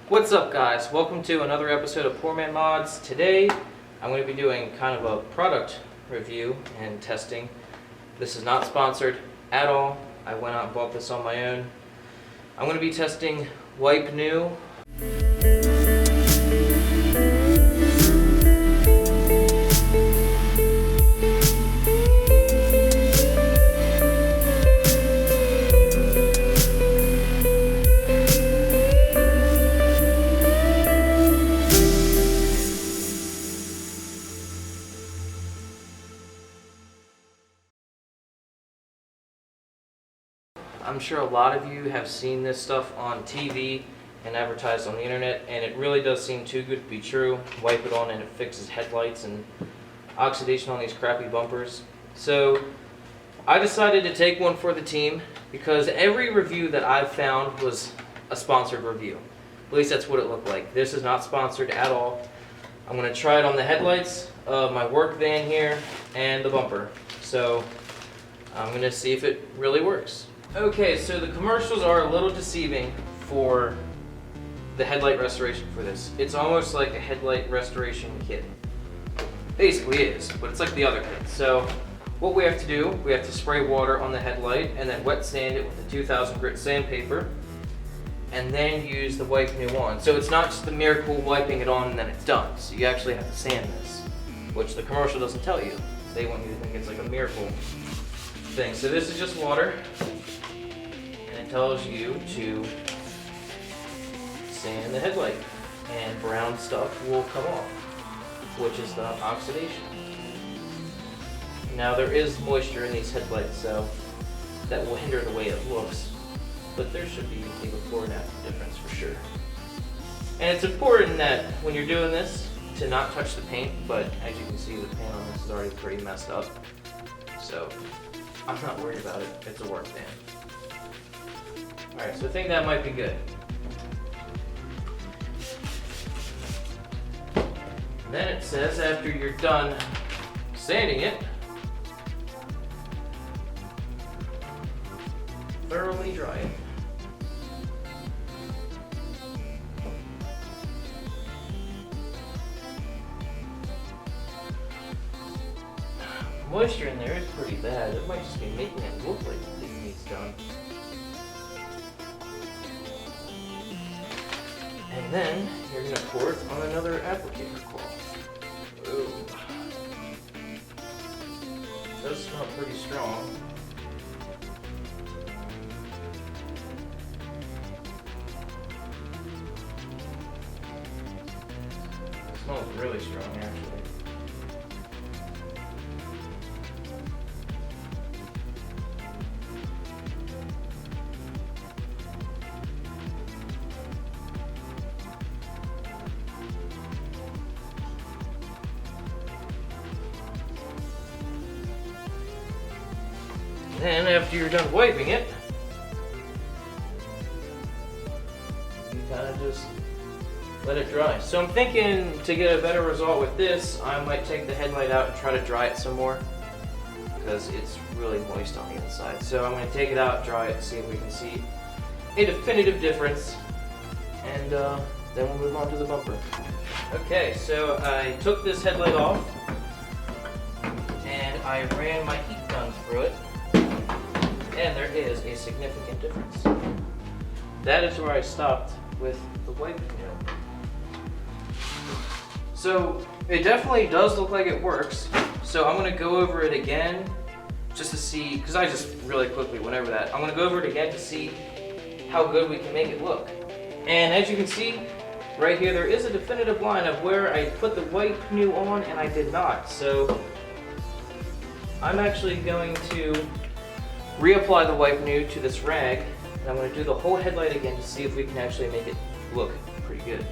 What's up, guys? Welcome to another episode of Poor Man Mods. Today I'm going to be doing kind of a product review and testing. This is not sponsored at all. I went out and bought this on my own. I'm going to be testing Wipe New. I'm sure a lot of you have seen this stuff on TV and advertised on the internet, and it really does seem too good to be true. Wipe it on and it fixes headlights and oxidation on these crappy bumpers. So I decided to take one for the team because every review that I've found was a sponsored review. At least that's what it looked like. This is not sponsored at all. I'm going to try it on the headlights of my work van here and the bumper. So I'm going to see if it really works. Okay, so the commercials are a little deceiving for the headlight restoration for this. It's almost like a headlight restoration kit. Basically it is, but it's like the other kit. So what we have to do, we have to spray water on the headlight and then wet sand it with a 2000 grit sandpaper and then use the Wipe New on. So it's not just the miracle wiping it on and then it's done. So you actually have to sand this, which the commercial doesn't tell you. They want you to think it's like a miracle thing. So this is just water. Tells you to sand the headlight and brown stuff will come off, which is the oxidation. Now there is moisture in these headlights, so that will hinder the way it looks, but there should be a before and after difference for sure. And it's important that when you're doing this to not touch the paint, but as you can see the paint on this is already pretty messed up, so I'm not worried about it. It's a work van. Alright, so I think that might be good. Then it says after you're done sanding it, thoroughly dry it. Moisture in there is pretty bad. It might just be making it look like it needs done. And then you're going to pour it on another applicator cloth. Ooh. It does smell pretty strong. It smells really strong, actually. Then after you're done wiping it, you kind of just let it dry. So I'm thinking to get a better result with this, I might take the headlight out and try to dry it some more because it's really moist on the inside. So I'm going to take it out, dry it, see if we can see a definitive difference, and then we'll move on to the bumper. Okay, so I took this headlight off and I ran my heat gun through it. And there is a significant difference. That is where I stopped with the Wipe New. So it definitely does look like it works. So I'm going to go over it again just to see, because I just really quickly went over that. I'm going to go over it again to see how good we can make it look. And as you can see, right here there is a definitive line of where I put the Wipe New on and I did not. So I'm actually going to reapply the Wipe New to this rag, and I'm going to do the whole headlight again to see if we can actually make it look pretty good.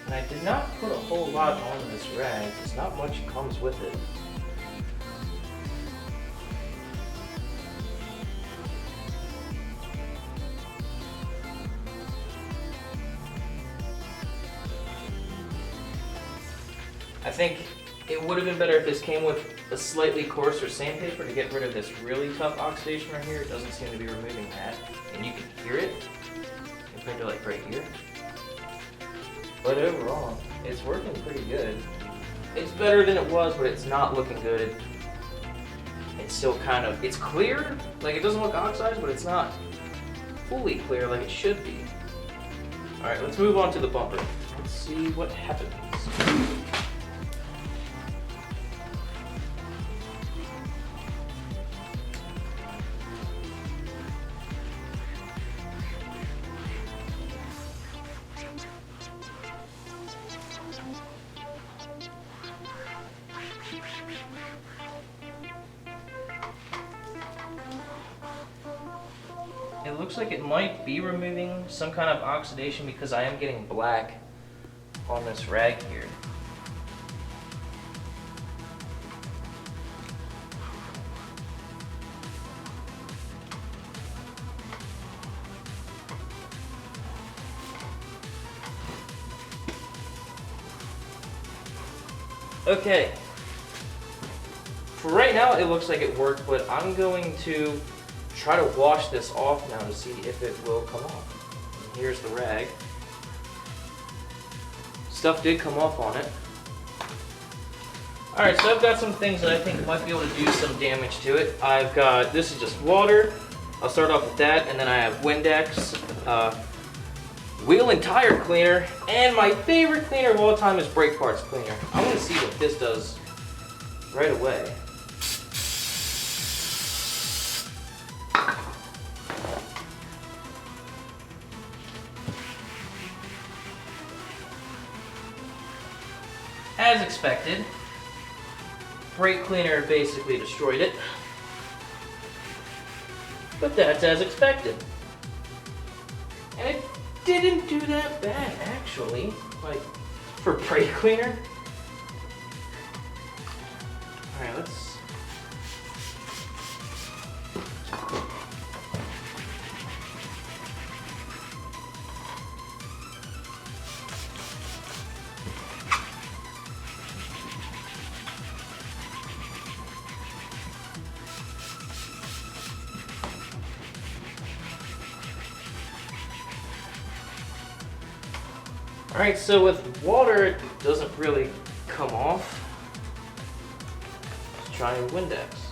And I did not put a whole lot on this rag, because not much comes with it. I think it would have been better if this came with a slightly coarser sandpaper to get rid of this really tough oxidation right here. It doesn't seem to be removing that, and you can hear it compared to like right here. But overall, it's working pretty good. It's better than it was, but it's not looking good. It's still kind of, it's clear, like it doesn't look oxidized, but it's not fully clear like it should be. All right, let's move on to the bumper. Let's see what happens. It looks like it might be removing some kind of oxidation because I am getting black on this rag here. Okay. For right now, it looks like it worked, but I'm going to try to wash this off now to see if it will come off. And here's the rag. Stuff did come off on it. Alright, so I've got some things that I think might be able to do some damage to it. I've got, this is just water. I'll start off with that, and then I have Windex, wheel and tire cleaner, and my favorite cleaner of all time is brake parts cleaner. I want to see what this does right away. As expected, brake cleaner basically destroyed it. But that's as expected. And it didn't do that bad, actually. Like, for brake cleaner. Alright, let's... Alright, so with water, it doesn't really come off. Let's try Windex.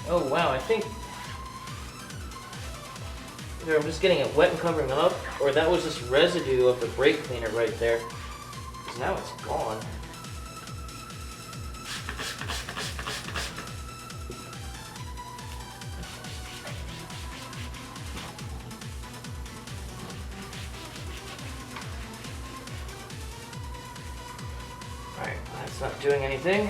Oh wow, I think either I'm just getting it wet and covering it up, or that was just residue of the brake cleaner right there. Because now it's gone. Alright, that's not doing anything.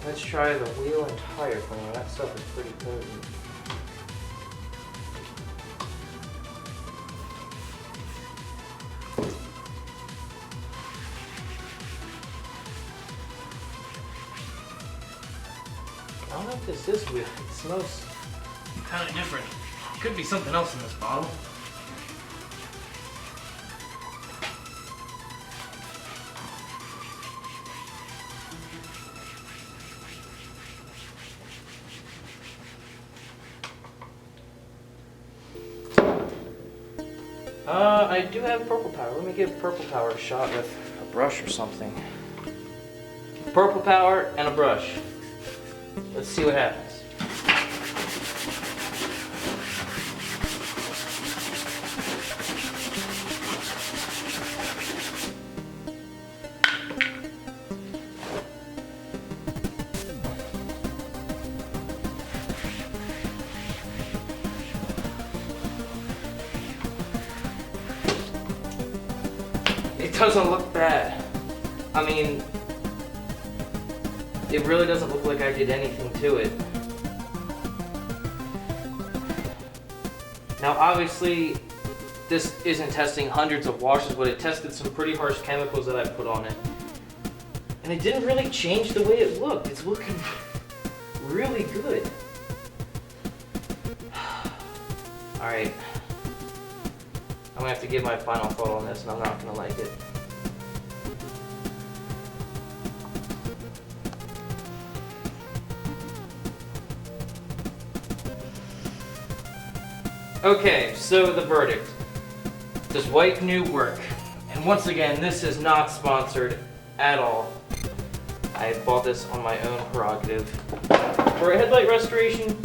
Let's try the wheel and tire cleaner. That stuff is pretty potent. I don't know if this is wheel. It smells kind of different. Could be something else in this bottle. I do have purple power. Let me give purple power a shot with a brush or something. Purple power and a brush. Let's see what happens. It doesn't look bad. I mean, it really doesn't look like I did anything to it. Now obviously this isn't testing hundreds of washes, but it tested some pretty harsh chemicals that I put on it. And it didn't really change the way it looked. It's looking really good. Alright. I'm gonna have to give my final thought on this, and I'm not gonna like it. Okay, so the verdict. Does white new work? And once again, this is not sponsored at all. I bought this on my own prerogative. For a headlight restoration,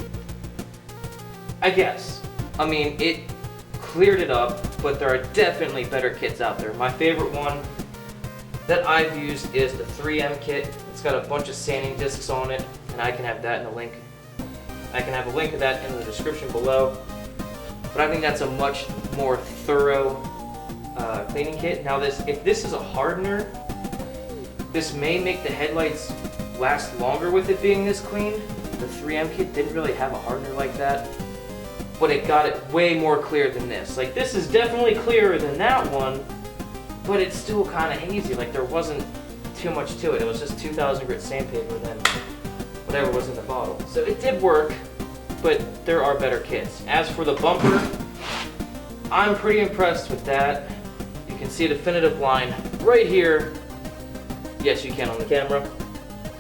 I guess. I mean, it cleared it up, but there are definitely better kits out there. My favorite one that I've used is the 3M kit. It's got a bunch of sanding discs on it, and I can have that in the link. I can have a link to that in the description below. But I think that's a much more thorough cleaning kit. Now if this is a hardener, this may make the headlights last longer with it being this clean. The 3M kit didn't really have a hardener like that, but it got it way more clear than this. Like, this is definitely clearer than that one, but it's still kind of hazy. Like, there wasn't too much to it. It was just 2000 grit sandpaper than whatever was in the bottle. So it did work, but there are better kits. As for the bumper, I'm pretty impressed with that. You can see a definitive line right here. Yes, you can on the camera.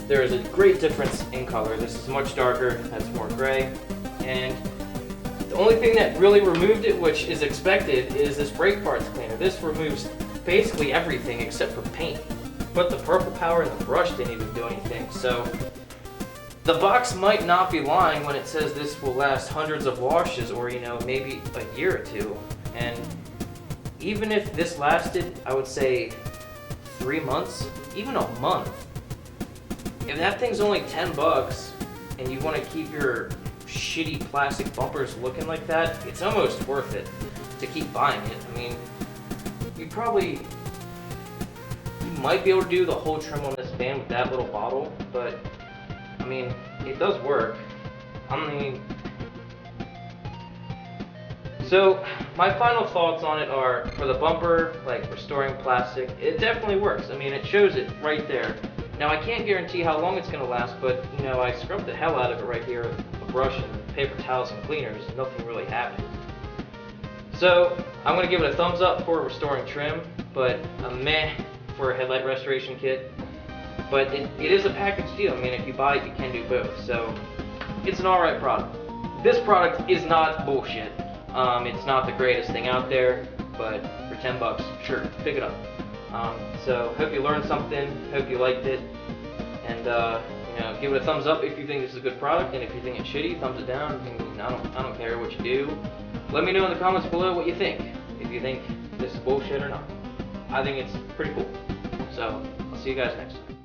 There is a great difference in color. This is much darker, that's more gray. And the only thing that really removed it, which is expected, is this brake parts cleaner. This removes basically everything except for paint. But the purple power and the brush didn't even do anything. So the box might not be lying when it says this will last hundreds of washes, or maybe a year or two. And even if this lasted, I would say 3 months, even a month, if that thing's only 10 bucks and you want to keep your shitty plastic bumpers looking like that, it's almost worth it to keep buying it. I mean, you might be able to do the whole trim on this van with that little bottle, but I mean, it does work. So my final thoughts on it are, for the bumper, like restoring plastic, it definitely works. I mean, it shows it right there. Now, I can't guarantee how long it's going to last, but I scrubbed the hell out of it right here with a brush and paper towels and cleaners, and nothing really happened. So I'm going to give it a thumbs up for restoring trim, but a meh for a headlight restoration kit. But it is a package deal. I mean, if you buy it, you can do both. So it's an alright product. This product is not bullshit. It's not the greatest thing out there, but for 10 bucks, sure, pick it up. So hope you learned something, hope you liked it, and give it a thumbs up if you think this is a good product, and if you think it's shitty, thumbs it down. I don't care what you do. Let me know in the comments below what you think, if you think this is bullshit or not. I think it's pretty cool. So I'll see you guys next time.